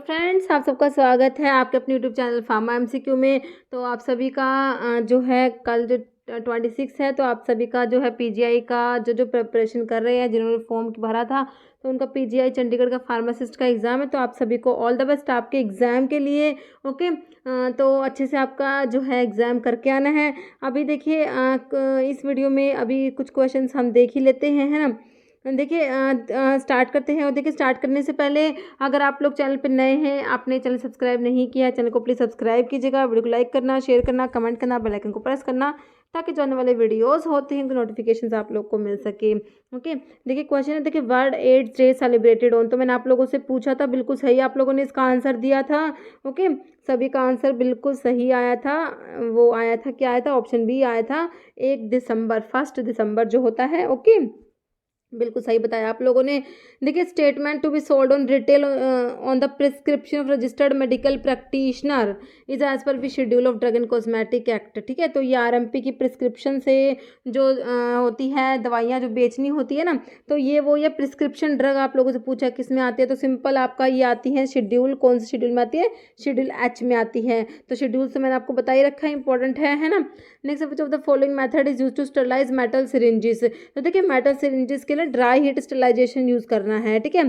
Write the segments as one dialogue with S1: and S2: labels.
S1: Friends, आप सबका स्वागत है आपके अपने यूट्यूब चैनल फार्मा एमसीक्यू में। तो आप सभी का जो है कल जो 26 है, तो आप सभी का जो है पीजीआई का जो प्रिपरेशन कर रहे हैं, जिन्होंने फॉर्म भरा था, तो उनका पीजीआई चंडीगढ़ का फार्मासिस्ट का एग्ज़ाम है। तो आप सभी को ऑल द बेस्ट आपके एग्ज़ाम के लिए। ओके। तो अच्छे से आपका जो है एग्ज़ाम करके आना है। अभी देखिए इस वीडियो में अभी कुछ क्वेश्चंस हम देख ही लेते हैं, है ना। देखिए स्टार्ट करते हैं। और देखिए स्टार्ट करने से पहले, अगर आप लोग चैनल पर नए हैं, आपने चैनल सब्सक्राइब नहीं किया है, चैनल को प्लीज़ सब्सक्राइब कीजिएगा। वीडियो को लाइक करना, शेयर करना, कमेंट करना, बेल आइकन को प्रेस करना, ताकि जो आने वाले वीडियोस होते हैं उनके नोटिफिकेशंस आप लोग को मिल सके। ओके। देखिए क्वेश्चन है, देखिए world AIDS day celebrated on. तो मैंने आप लोगों से पूछा था, बिल्कुल सही आप लोगों ने इसका आंसर दिया था। ओके। सभी का आंसर बिल्कुल सही आया था। वो आया था, क्या आया था, ऑप्शन बी आया था, 1 दिसंबर, 1 दिसंबर जो होता है। ओके, बिल्कुल सही बताया आप लोगों ने। देखिए statement to be sold on retail on the prescription of registered medical practitioner is as per B schedule of drug and cosmetic act. ठीक है, तो ये आरएमपी की प्रिस्क्रिप्शन से जो होती है दवाइयाँ जो बेचनी होती है ना, तो ये प्रिस्क्रिप्शन ड्रग आप लोगों से पूछा किस में आती है, तो सिंपल आपका ये आती है शेड्यूल। कौन से शेड्यूल में आती है? शेड्यूल एच में आती है। तो शेड्यूल से मैंने आपको बता ही रखा है, इंपॉर्टेंट है ना। Next, which of the following method is use to sterilize metal syringes. तो देखिए मेटल सिरिंजेस के लिए ड्राई हीट स्टरलाइजेशन यूज़ करना है। ठीक है,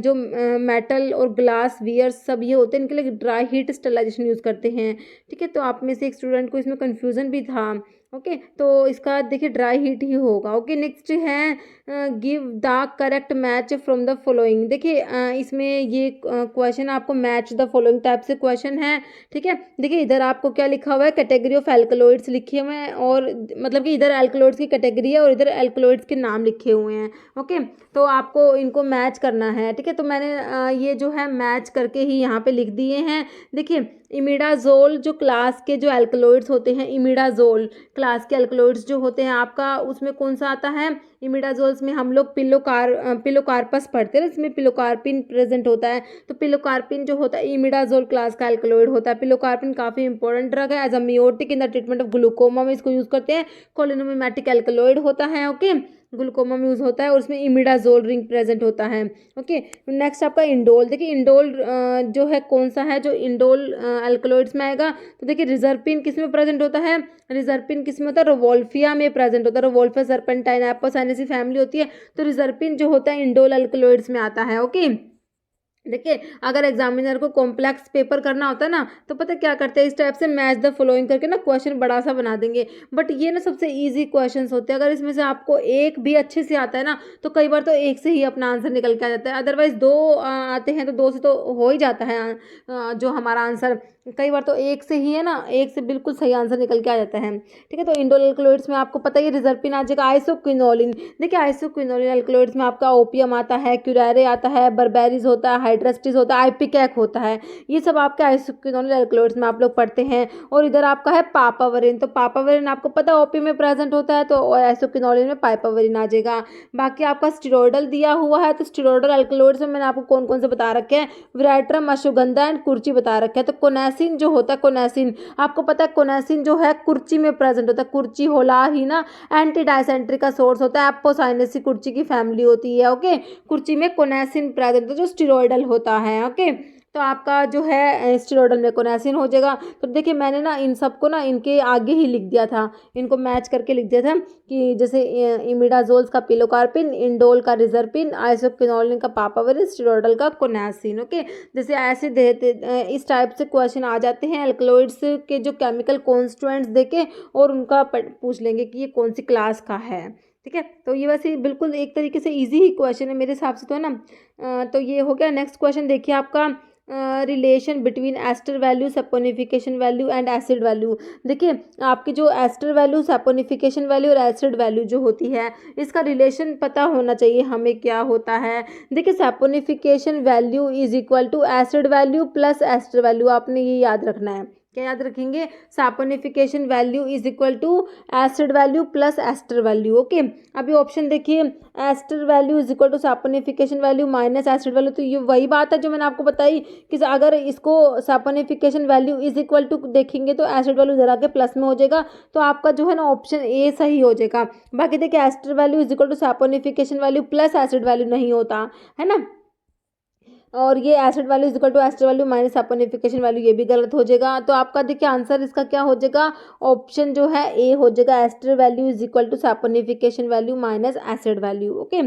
S1: जो मेटल और ग्लास वियर्स सब ये होते हैं, इनके लिए ड्राई हीट स्टरलाइजेशन यूज़ करते हैं। ठीक है, तो आप में से एक स्टूडेंट को इसमें कन्फ्यूज़न भी था। ओके, तो इसका देखिए ड्राई हीट ही होगा। ओके, नेक्स्ट है give the correct match from the following. देखिए इसमें ये क्वेश्चन आपको मैच द फॉलोइंग टाइप से क्वेश्चन है। ठीक है, देखिए इधर आपको क्या लिखा हुआ है, कैटेगरी ऑफ एल्कलॉइड्स लिखे हुए हैं, और मतलब कि इधर एल्कलॉइड्स की कैटेगरी है और इधर एल्कलॉइड्स के नाम लिखे हुए हैं। ओके, तो आपको इनको मैच करना है। ठीक है, तो मैंने ये जो है मैच करके ही यहाँ पे लिख दिए हैं। देखिए इमिडाजोल जो क्लास के जो एल्कलॉइड्स होते हैं, इमिडाजोल क्लास के एल्कलॉइड्स जो होते हैं आपका, उसमें कौन सा आता है? इमिडाजोल्स में हम लोग पिलोकार्पस पढ़ते हैं, इसमें पिलोकार्पिन प्रेजेंट होता है। तो पिलोकार्पिन जो होता है इमिडाजोल क्लास का एल्कलॉइड होता है। पिलोकार्पिन काफ़ी इंपॉर्टेंट ड्रग है, as a miotic in the treatment of glaucoma में इसको यूज़ करते हैं। कोलिनोमिमेटिक एल्कलॉइड होता है। ओके, ग्लूकोमा में यूज़ होता है और उसमें इमिडाजोल रिंग प्रेजेंट होता है। ओके, नेक्स्ट आपका इंडोल। देखिए इंडोल जो है कौन सा है जो इंडोल एल्कलॉइड्स में आएगा? तो देखिए रिजर्पिन किस में प्रेजेंट होता है? रिजर्पिन किस में होता है? रोवोल्फिया में प्रेजेंट होता है। रोवोल्फिया सर्पेंटाइन एपोसाइनेसी फैमिली होती है, तो रिजर्पिन जो होता है इंडोल एल्कलॉइड्स में आता है। ओके, देखिए अगर एग्जामिनर को कॉम्प्लेक्स पेपर करना होता है ना, तो पता क्या करते हैं, इस टाइप से मैच द फॉलोइंग करके ना क्वेश्चन बड़ा सा बना देंगे। बट ये ना सबसे इजी क्वेश्चंस होते हैं। अगर इसमें से आपको एक भी अच्छे से आता है ना, तो कई बार तो एक से ही अपना आंसर निकल के आ जाता है। अदरवाइज दो आते हैं तो दो से तो हो ही जाता है जो हमारा आंसर। कई बार तो एक से ही है ना, एक से बिल्कुल सही आंसर निकल के आ जाता है। ठीक है, तो इंडोल एल्कलॉइड्स में आपको पता ही रिजर्पिन आ जाएगा। आइसोक्विनोलिन, देखिए आइसोक्विनोलिन एल्कलॉइड्स में आपका ओपियम आता है, क्यूरारे आता है, बर्बेरीज होता है, हाइड्रस्टिस होता है, आइपिकैक होता है। ये सब आपके आइसोक्विनोलिन एल्कलॉइड्स में आप लोग पढ़ते हैं। और इधर आपका है पापावरिन। तो पापावरिन आपको पता है ओपियम में प्रेजेंट होता है, तो आइसोक्विनोलिन में पापावरिन आ जाएगा। बाकी आपका स्टेरॉयडल दिया हुआ है, तो स्टेरॉयडल एल्कलॉइड्स में मैंने आपको कौन कौन से बता रखे हैं, विराट्रम, अश्वगंधा एंड कुर्ची बता रखे हैं। तो कोनेसिन जो होता है, कोनेसिन आपको पता है, कोनेसिन जो है कुर्ची में प्रेजेंट होता है। कुर्ची होलार ही ना एंटी डायसेंट्री का सोर्स होता है, एपोसाइनेसी कुर्ची की फैमिली होती है। ओके, कुर्ची में कोनेसिन प्रेजेंट है जो स्टेरॉयडल होता है। ओके, तो आपका जो है स्टेरॉयडल में कोनेसिन हो जाएगा। तो देखिए मैंने ना इन सबको ना इनके आगे ही लिख दिया था, इनको मैच करके लिख दिया था कि जैसे इमिडाजोल्स का पिलोकार्पिन, इंडोल का रिजर्पिन, आइसोक्विनोलिन का पापावरिन, स्टेरॉयडल का कोनेसिन। ओके, जैसे ऐसे देते इस टाइप से क्वेश्चन आ जाते हैं एल्कलॉइड्स के जो केमिकल कॉन्स्टिट्यूएंट्स देके, और उनका पूछ लेंगे कि ये कौन सी क्लास का है। ठीक है, तो ये वैसे बिल्कुल एक तरीके से इजी ही क्वेश्चन है मेरे हिसाब से, तो है ना। तो ये हो गया। नेक्स्ट क्वेश्चन देखिए आपका, relation between ester value, saponification value and acid value. देखिए आपकी जो एस्टर वैल्यू, सैपोनिफिकेशन वैल्यू और एसिड वैल्यू जो होती है, इसका रिलेशन पता होना चाहिए हमें क्या होता है। देखिए saponification value is equal to acid value plus ester value, आपने ये याद रखना है। क्या याद रखेंगे? Saponification value is equal to acid value plus ester value. Okay, अभी ऑप्शन देखिए, ester value is equal to saponification value minus acid value. तो ये वही बात है जो मैंने आपको बताई कि अगर इसको saponification value is equal to देखेंगे तो एसिड वैल्यू इधर आके प्लस में हो जाएगा, तो आपका जो है ना ऑप्शन ए सही हो जाएगा। बाकी देखिए ester value is equal to saponification value plus acid value नहीं होता है ना। और ये acid value is equal to ester value minus saponification value, ये भी गलत हो जाएगा। तो आपका देखिए आंसर इसका क्या हो जाएगा, ऑप्शन जो है ए हो जाएगा, ester value is equal to saponification value minus acid value. Okay,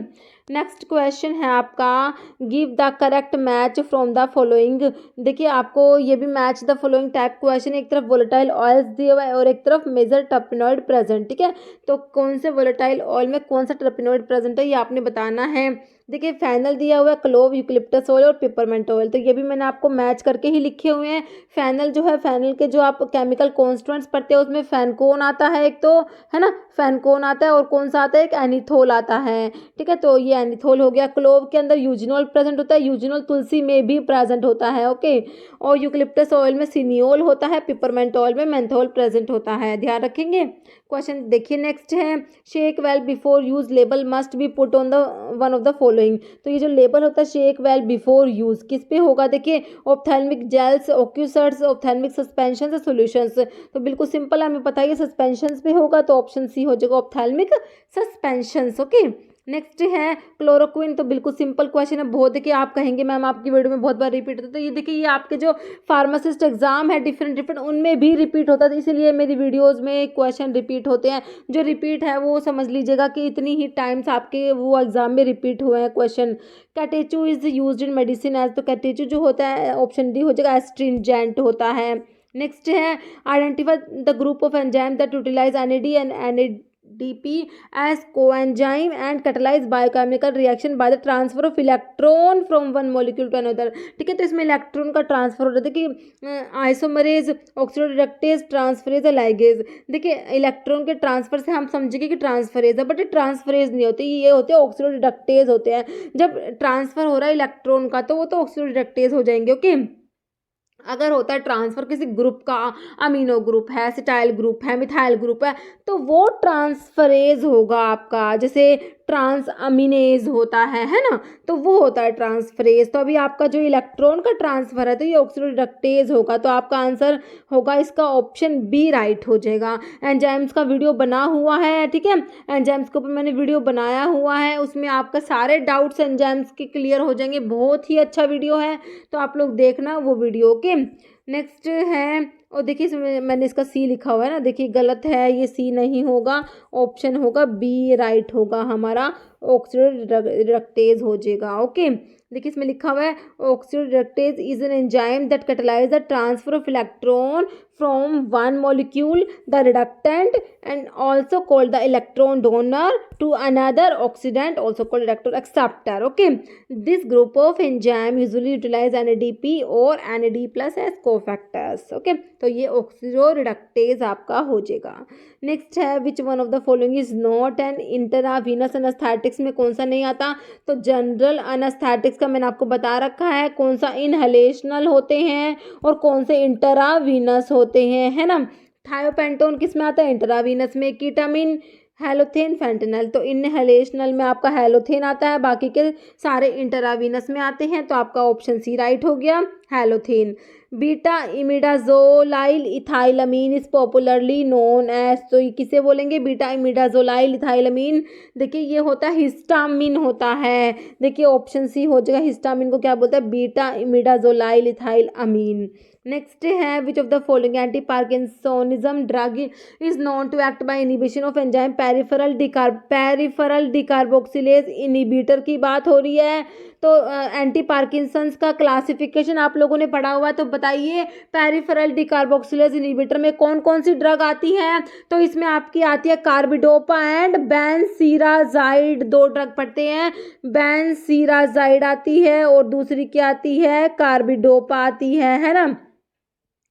S1: next question है आपका, give the correct match from the following. देखिए आपको ये भी match the following type question, एक तरफ वोलेटाइल ऑयल्स दिया हुआ है और एक तरफ मेजर टर्पेनॉइड प्रेजेंट। ठीक है, तो कौन से वोलेटाइल ऑयल में कौन सा टर्पेनॉइड प्रेजेंट है ये आपने बताना है। देखिए फेनल दिया हुआ है, क्लोव, यूकलिप्टस ऑयल और पेपरमेंट ऑयल, तो ये भी मैंने आपको मैच करके ही लिखे हुए हैं। फेनल जो है, फेनल के जो आप केमिकल कॉन्स्टिट्यूएंट्स पढ़ते हैं उसमें फेनकोन आता है एक, तो है ना, फेनकोन आता है, और कौन सा आता है, एक एनिथोल आता है। ठीक है, तो ये एनिथोल हो गया। क्लोव के अंदर यूजिनोल प्रेजेंट होता है, यूजिनोल तुलसी में भी प्रेजेंट होता है। ओके, और यूकलिप्टस ऑयल में सिनियोल होता है, पेपरमेंट ऑयल में मेंथोल प्रेजेंट होता है, ध्यान रखेंगे। क्वेश्चन देखिए नेक्स्ट है, shake well before use label must be put on the one of the following. तो ये जो लेबल होता है शेक वेल बिफोर यूज किस पे होगा, देखिए ophthalmic gels, ocuserts, ophthalmic suspension, solutions. तो बिल्कुल सिंपल है, हमें पता है सस्पेंशंस पे होगा, तो ऑप्शन सी हो जाएगा ऑप्थेल्मिक सस्पेंशंस। ओके, नेक्स्ट है क्लोरोक्विन। तो बिल्कुल सिंपल क्वेश्चन है, बहुत देखिए आप कहेंगे मैम आपकी वीडियो में बहुत बार रिपीट होता है, तो ये देखिए ये आपके जो फार्मासिस्ट एग्जाम है डिफरेंट उनमें भी रिपीट होता है, इसीलिए मेरी वीडियोस में क्वेश्चन रिपीट होते हैं। जो रिपीट है वो समझ लीजिएगा कि इतनी ही टाइम्स आपके वो एग्जाम में रिपीट हुए हैं question. Catechu is used in medicine as, तो कैटेचू जो होता है ऑप्शन डी हो जाएगा, एस्ट्रिंजेंट होता है। नेक्स्ट है identify the group of enzyme that utilize NAD and NADP as coenzyme and catalyze biochemical reaction by the transfer of electron from one molecule to another। ठीक है, तो इसमें इलेक्ट्रॉन का ट्रांसफर हो रहा है। देखिए आइसोमरेज, ऑक्सीडोरिडक्टेज, ट्रांसफरेज, लाइगेज। देखिए इलेक्ट्रॉन के ट्रांसफर से हम समझेंगे कि ट्रांसफरेज है, बट ये ट्रांसफरेज नहीं होते, ये होते हैं ऑक्सीडोरिडक्टेज होते हैं। जब ट्रांसफर हो रहा है इलेक्ट्रॉन का तो वो तो ऑक्सीडोरिडक्टेज हो जाएंगे। ओके, अगर होता है ट्रांसफर किसी ग्रुप का, अमीनो ग्रुप है, सिटाइल ग्रुप है, मिथाइल ग्रुप है, तो वो ट्रांसफरेज होगा आपका, जैसे ट्रांस अमीनेज होता है ना, तो वो होता है ट्रांसफरेज। तो अभी आपका जो इलेक्ट्रॉन का ट्रांसफर है तो ये ऑक्सीडोरिडक्टेज होगा, तो आपका आंसर होगा इसका ऑप्शन बी राइट हो जाएगा। एंजाइम्स का वीडियो बना हुआ है, ठीक है, एंजाइम्स के ऊपर मैंने वीडियो बनाया हुआ है, उसमें आपका सारे डाउट्स एंजाइम्स के क्लियर हो जाएंगे, बहुत ही अच्छा वीडियो है, तो आप लोग देखना वो वीडियो। ओके, नेक्स्ट है, और देखिए इसमें मैंने इसका सी लिखा हुआ है ना, देखिए गलत है, ये सी नहीं होगा, ऑप्शन होगा बी राइट होगा हमारा, ऑक्सीडोरिडक्टेज हो जाएगा। ओके, देखिए इसमें लिखा हुआ है oxidoreductase is an enzyme that catalyse the transfer of electron from one molecule, the reductant, and also called the electron donor, to another oxidant also called electron acceptor। Okay, this group of enzyme usually utilize NADP or NAD plus as cofactors। Okay, तो ये ऑक्सीडोरिडक्टेज आपका हो जाएगा। Next है which one of the following is not N intravenous anaesthetics, में कौन सा नहीं आता, तो जनरल एनेस्थेटिक्स का मैंने आपको बता रखा है, कौन सा इनहेलेशनल होते हैं और कौन से इंट्रावीनस होते हैं, है ना। थायोपेंटोन किस में आता है, इंट्रावीनस में। कीटामिन, हेलोथेन, फेंटेनल, तो इनहेलेशनल में आपका हेलोथेन आता है, बाकी के सारे इंट्रावीनस में आते हैं, तो आपका ऑप्शन सी राइट हो गया, halothane. Beta imidazolyl ethylamine is popularly known as, तो ये किसे बोलेंगे, बीटा इमिडाजोलाइल इथाइलमीन। देखिए ये होता है हिस्टामिन होता है, देखिए ऑप्शन सी हो जाएगा, हिस्टामिन को क्या बोलते हैं, बीटा इमिडाजोलाइल इथाइलमीन। नेक्स्ट है which of the following anti parkinsonism drug is known to act by inhibition of enzyme peripheral decarboxylase inhibitor की बात हो रही है। तो एंटी पार्किंसंस का क्लासिफिकेशन आप लोगों ने पढ़ा हुआ है, तो बताइए पेरिफेरल डिकार्बोक्सिलेज इनिबिटर में कौन कौन सी ड्रग आती है, तो इसमें आपकी आती है कार्बिडोपा एंड बेंसीराजाइड, दो ड्रग पढ़ते हैं, बेंसीराजाइड आती है और दूसरी क्या आती है, कार्बिडोपा आती है ना।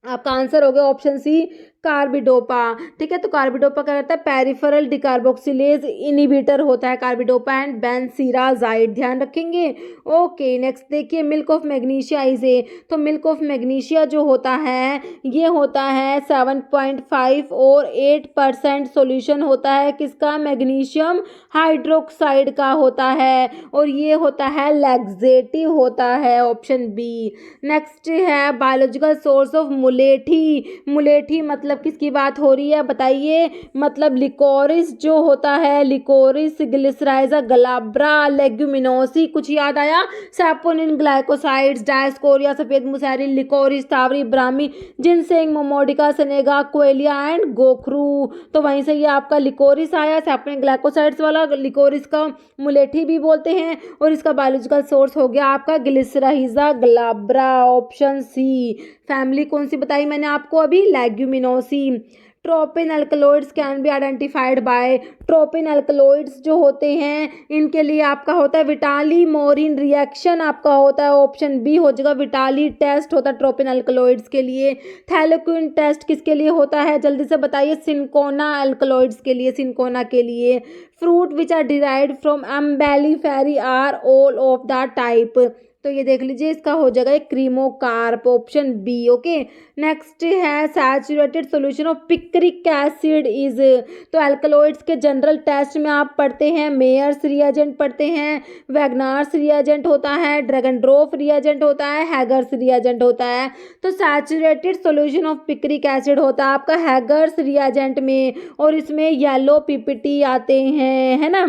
S1: आपका आंसर हो गया ऑप्शन सी कार्बिडोपा। ठीक है, तो कार्बिडोपा क्या रहता है, पेरिफेरल डिकार्बोक्सिलेज इनिबिटर होता है कार्बिडोपा एंड बेंसीराजाइड, ध्यान रखेंगे। ओके, नेक्स्ट देखिए मिल्क ऑफ मैग्नीशिया इसे, तो मिल्क ऑफ मैग्नीशिया जो होता है ये होता है 7.5 और 8% सॉल्यूशन होता है किसका, मैग्नीशियम हाइड्रोक्साइड का होता है, और ये होता है लैक्सेटिव होता है, ऑप्शन बी। नेक्स्ट है बायोलॉजिकल सोर्स ऑफ मुलेठी, मुलेठी मतलब मतलब किसकी बात हो रही है बताइए। मतलब लिकोरिस जो होता है, लिकोरिस, ग्लिसराइजा, ग्लाब्रा, लेग्यूमिनोसी, कुछ याद आया? सैपोनिन, ग्लाइकोसाइड्स, डायस्कोरिया, सफेद मुसहरी, लिकोरिस, तावरी, brahmi, ginseng, momordica, senega, quillaia and गोखरू। तो वहीं से ये आपका लिकोरिस आया, सैपोनिन ग्लाइकोसाइड्स वाला। लिकोरिस का मुलेठी भी बोलते हैं और इसका बायोलॉजिकल सोर्स हो गया आपका glycyrrhiza glabra. Option C. Family कौन सी बताई मैंने आपको अभी? Leguminosae. Tropane alkaloids can be identified by. Tropane alkaloids जो होते हैं इनके लिए आपका होता है विटाली मोरिन रिएक्शन आपका होता है। ऑप्शन बी हो जाएगा, विटाली टेस्ट होता है ट्रोपिन अल्कलॉइड्स के लिए। थैलेक्विन टेस्ट किसके लिए होता है जल्दी से बताइए? सिंकोना अल्कलॉइड्स के लिए, सिंकोना के लिए। Fruit which are derived from umbelliferae are all of the type. तो ये देख लीजिए, इसका हो जाएगा एक cremocarp. Option B. Okay, next है saturated solution of picric acid is. तो अल्कलॉइड्स के जनरल टेस्ट में आप पढ़ते हैं मेयर्स रिएजेंट पढ़ते हैं, वैगनार्स रिएजेंट होता है, ड्रैगनड्रॉफ रिएजेंट होता है, हैगर्स रिएजेंट होता है। तो saturated solution of picric acid होता है आपका हैगर्स रिएजेंट में, और इसमें येलो पीपीटी आते हैं, है ना,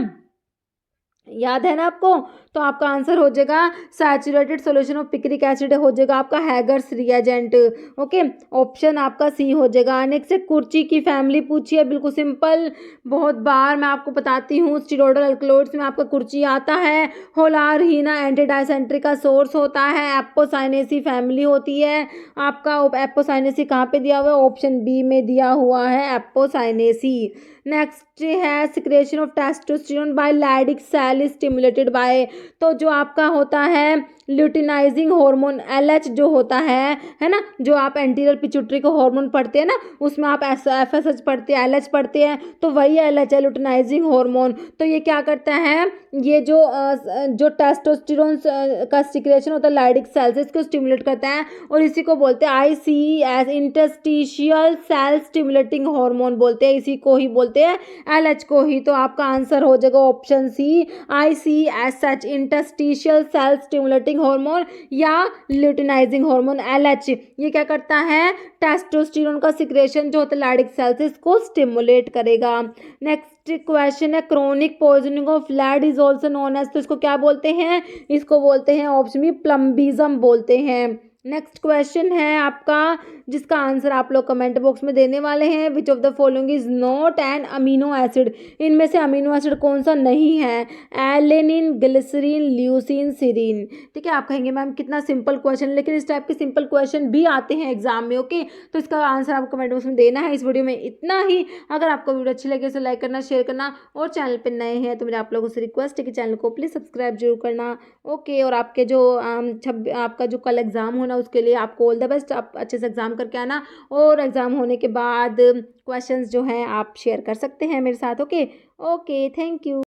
S1: याद है ना आपको? तो आपका आंसर हो जाएगा saturated solution of picric acid हो जाएगा आपका हैगर्स रिएजेंट। ओके, ऑप्शन आपका सी हो जाएगा। नेक्स्ट है कुर्ची की फैमिली पूछी है, बिल्कुल सिंपल, बहुत बार मैं आपको बताती हूँ। स्टीरोडल अल्कलॉइड्स में आपका कुर्ची आता है। होलार हीना एंटीडाइसेंट्री का सोर्स होता है। एपोसाइनेसी फैमिली होती है आपका। एपोसाइनेसी कहाँ पे दिया हुआ है? ऑप्शन बी में दिया हुआ है, एपोसाइनेसी। नेक्स्ट है secretion of testosterone by Leydig cell stimulated by. तो जो आपका होता है ल्यूटिनाइजिंग हार्मोन LH जो होता है ना, जो आप एंटीरियर पिट्यूटरी को हार्मोन पढ़ते हैं ना, उसमें आप FSH पढ़ते हैं, LH पढ़ते हैं, तो वही LH है, ल्यूटिनाइजिंग हार्मोन। तो ये क्या करता है, ये जो टेस्टोस्टेरोन का सिक्रेशन होता है लाइडिक सेल से, इसको स्टिमुलेट करता है, और इसी को बोलते हैं ICS interstitial cell stimulating hormone बोलते हैं, इसी को ही बोलते हैं LH को ही। तो आपका आंसर हो जाएगा option C, ICSH interstitial cell stimulating hormone या ल्यूटिनाइजिंग हार्मोन LH। ये क्या करता है, टेस्टोस्टेरोन का सिक्रेशन जो होता है लाइडिक सेल से, इसको स्टिमुलेट करेगा। नेक्स्ट क्वेश्चन है chronic poisoning of lead is also known as. तो इसको क्या बोलते हैं? इसको बोलते हैं ऑप्शन बी, प्लम्बिज्म बोलते हैं। नेक्स्ट क्वेश्चन है आपका, जिसका आंसर आप लोग कमेंट बॉक्स में देने वाले हैं। Which of the following is not an amino acid. इनमें से अमीनो एसिड कौन सा नहीं है? Alanine, glycerine, leucine, serine. ठीक है, आप कहेंगे मैम कितना सिंपल क्वेश्चन, लेकिन इस टाइप के सिंपल क्वेश्चन भी आते हैं एग्जाम में। ओके, तो इसका आंसर आपको कमेंट बॉक्स में देना है। इस वीडियो में इतना ही। अगर आपको वीडियो अच्छी लगे तो लाइक करना, शेयर करना, और चैनल पर नए हैं तो मेरे आप लोगों से रिक्वेस्ट है कि चैनल को प्लीज़ सब्सक्राइब जरूर करना। ओके, और आपके जो आपका जो कल एग्जाम होना उसके लिए आपको ऑल द बेस्ट। आप अच्छे से एग्जाम करके आना, और एग्जाम होने के बाद क्वेश्चंस जो हैं आप शेयर कर सकते हैं मेरे साथ। Okay, thank you.